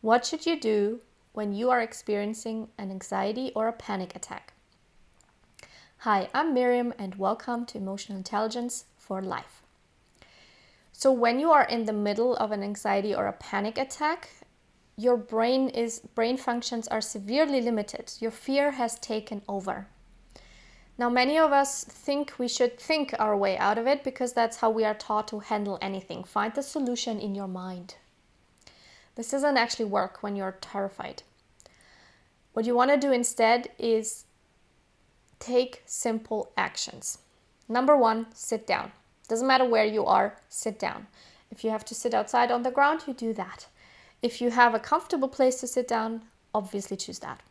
What should you do when you are experiencing an anxiety or a panic attack? Hi, I'm Miriam and welcome to Emotional Intelligence for Life. So when you are in the middle of an anxiety or a panic attack, your brain functions are severely limited. Your fear has taken over. Now, many of us think we should think our way out of it because that's how we are taught to handle anything. Find the solution in your mind. This doesn't actually work when you're terrified. What you want to do instead is take simple actions. Number 1, sit down. Doesn't matter where you are, sit down. If you have to sit outside on the ground, you do that. If you have a comfortable place to sit down, obviously choose that.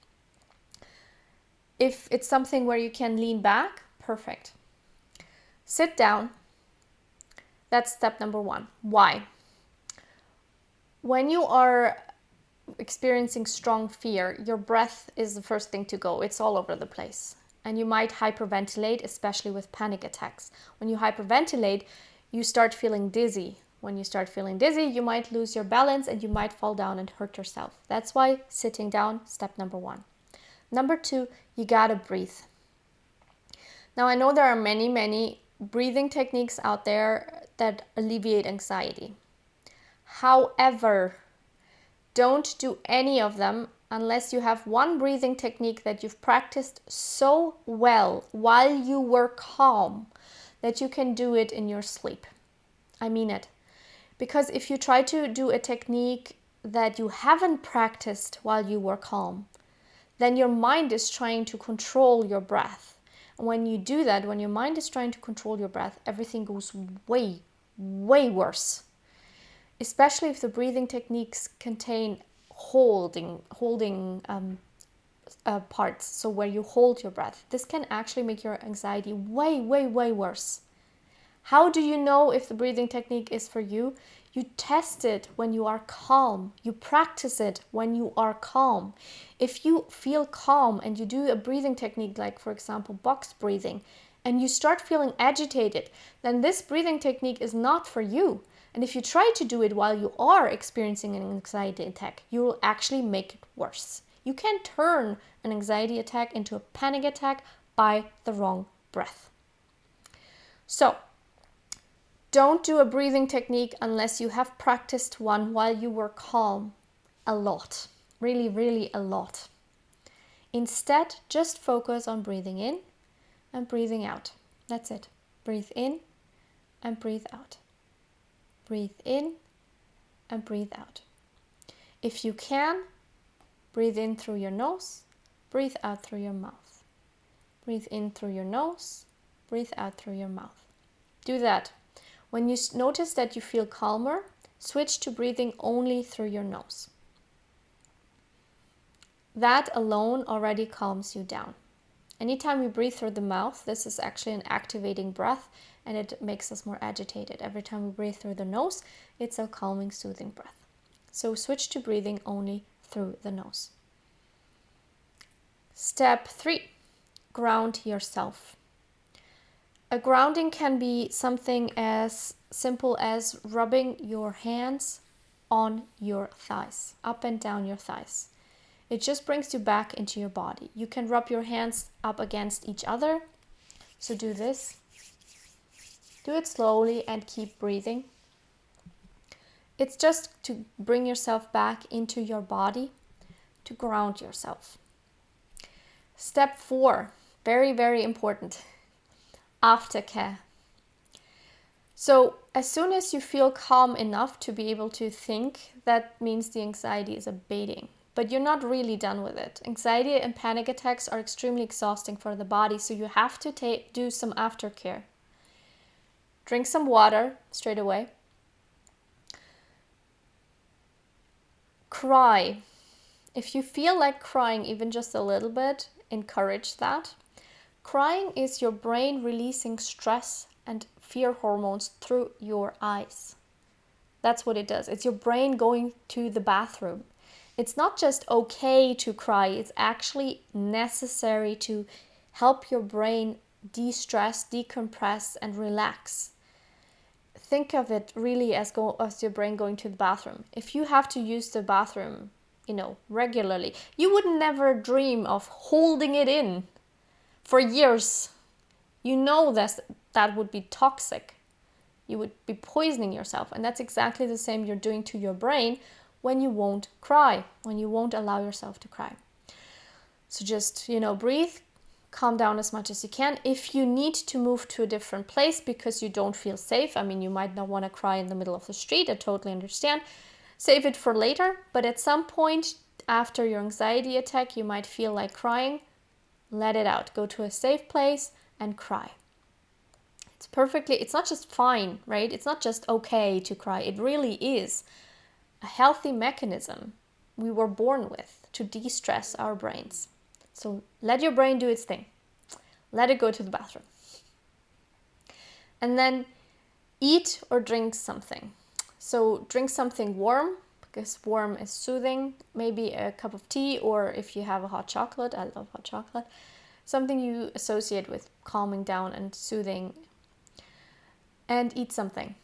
If it's something where you can lean back, perfect. Sit down. That's step number 1. Why? When you are experiencing strong fear, your breath is the first thing to go. It's all over the place. And you might hyperventilate, especially with panic attacks. When you hyperventilate, you start feeling dizzy. When you start feeling dizzy, you might lose your balance and you might fall down and hurt yourself. That's why sitting down, step number 1. Number 2, you gotta breathe. Now, I know there are many breathing techniques out there that alleviate anxiety. However, don't do any of them unless you have one breathing technique that you've practiced so well while you were calm that you can do it in your sleep. I mean it. Because if you try to do a technique that you haven't practiced while you were calm, then your mind is trying to control your breath. And when you do that, when your mind is trying to control your breath, everything goes way worse. Especially if the breathing techniques contain holding parts, so where you hold your breath. This can actually make your anxiety way worse. How do you know if the breathing technique is for you? You test it when you are calm. You practice it when you are calm. If you feel calm and you do a breathing technique like, for example, box breathing, and you start feeling agitated, then this breathing technique is not for you. And if you try to do it while you are experiencing an anxiety attack, you will actually make it worse. You can turn an anxiety attack into a panic attack by the wrong breath. So, don't do a breathing technique unless you have practiced one while you were calm a lot. Really a lot. Instead, just focus on breathing in and breathing out. That's it. Breathe in and breathe out. Breathe in and breathe out. If you can, breathe in through your nose, breathe out through your mouth. Breathe in through your nose, breathe out through your mouth. Do that. When you notice that you feel calmer, switch to breathing only through your nose. That alone already calms you down. Anytime we breathe through the mouth, this is actually an activating breath and it makes us more agitated. Every time we breathe through the nose, it's a calming, soothing breath. So switch to breathing only through the nose. Step 3, ground yourself. A grounding can be something as simple as rubbing your hands on your thighs, up and down your thighs. It just brings you back into your body. You can rub your hands up against each other. So do this. Do it slowly and keep breathing. It's just to bring yourself back into your body, to ground yourself. Step 4, very important, aftercare. So as soon as you feel calm enough to be able to think, that means the anxiety is abating. But you're not really done with it. Anxiety and panic attacks are extremely exhausting for the body, so you have to do some aftercare. Drink some water straight away. Cry. If you feel like crying even just a little bit, encourage that. Crying is your brain releasing stress and fear hormones through your eyes. That's what it does. It's your brain going to the bathroom. It's not just okay to cry, it's actually necessary to help your brain de-stress, decompress, and relax. Think of it really as your brain going to the bathroom. If you have to use the bathroom regularly. You would never dream of holding it in for years. You know that would be toxic. You would be poisoning yourself. And that's exactly the same you're doing to your brain when you won't cry, when you won't allow yourself to cry. So just, breathe, calm down as much as you can. If you need to move to a different place because you don't feel safe, you might not want to cry in the middle of the street, I totally understand. Save it for later, but at some point after your anxiety attack, you might feel like crying. Let it out. Go to a safe place and cry. It's not just fine, right? It's not just okay to cry. It really is a healthy mechanism we were born with to de-stress our brains. So let your brain do its thing. Let it go to the bathroom. And then eat or drink something. So drink something warm, because warm is soothing. Maybe a cup of tea, or if you have a hot chocolate, I love hot chocolate. Something you associate with calming down and soothing. And eat something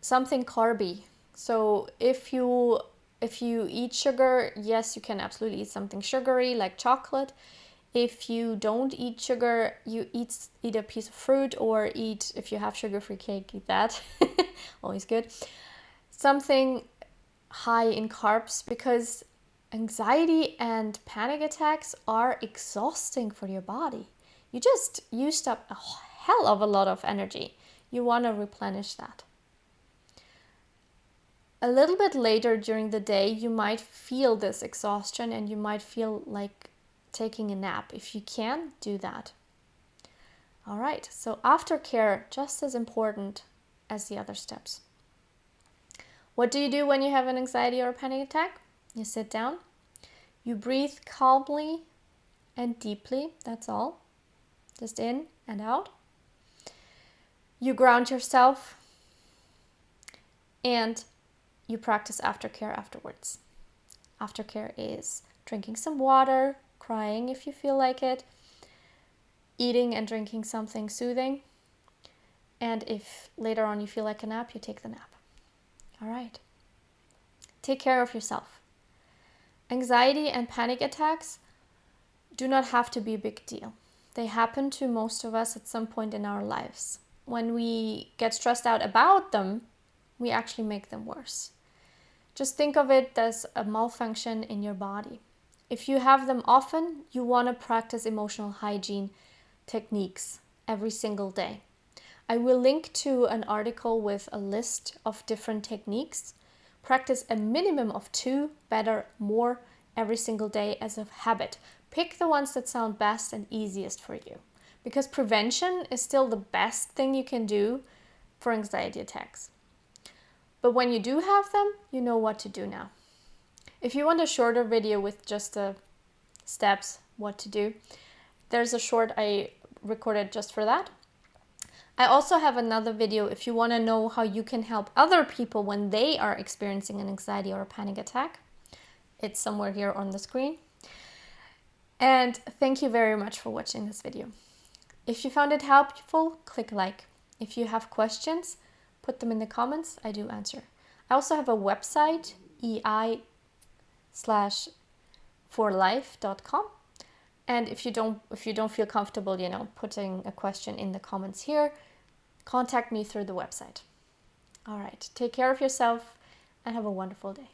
carby. So if you eat sugar, yes, you can absolutely eat something sugary like chocolate. If you don't eat sugar, you eat a piece of fruit, or if you have sugar-free cake, eat that. Always good. Something high in carbs, because anxiety and panic attacks are exhausting for your body. You just used up a hell of a lot of energy. You want to replenish that. A little bit later during the day, you might feel this exhaustion and you might feel like taking a nap. If you can, do that. All right, so aftercare, just as important as the other steps. What do you do when you have an anxiety or a panic attack? You sit down, you breathe calmly and deeply, that's all. Just in and out. You ground yourself and you practice aftercare afterwards. Aftercare is drinking some water, crying if you feel like it, eating and drinking something soothing, and if later on you feel like a nap, you take the nap. All right. Take care of yourself. Anxiety and panic attacks do not have to be a big deal. They happen to most of us at some point in our lives. When we get stressed out about them, we actually make them worse. Just think of it as a malfunction in your body. If you have them often, you want to practice emotional hygiene techniques every single day. I will link to an article with a list of different techniques. Practice a minimum of 2, better, more every single day as a habit. Pick the ones that sound best and easiest for you, because prevention is still the best thing you can do for anxiety attacks. But when you do have them, you know what to do now. If you want a shorter video with just the steps, what to do, there's a short I recorded just for that. I also have another video if you want to know how you can help other people when they are experiencing an anxiety or a panic attack. It's somewhere here on the screen. And thank you very much for watching this video. If you found it helpful, click like. If you have questions, put them in the comments. I do answer. I also have a website, ei/forlife.com. And if you don't feel comfortable, putting a question in the comments here, contact me through the website. All right, take care of yourself and have a wonderful day.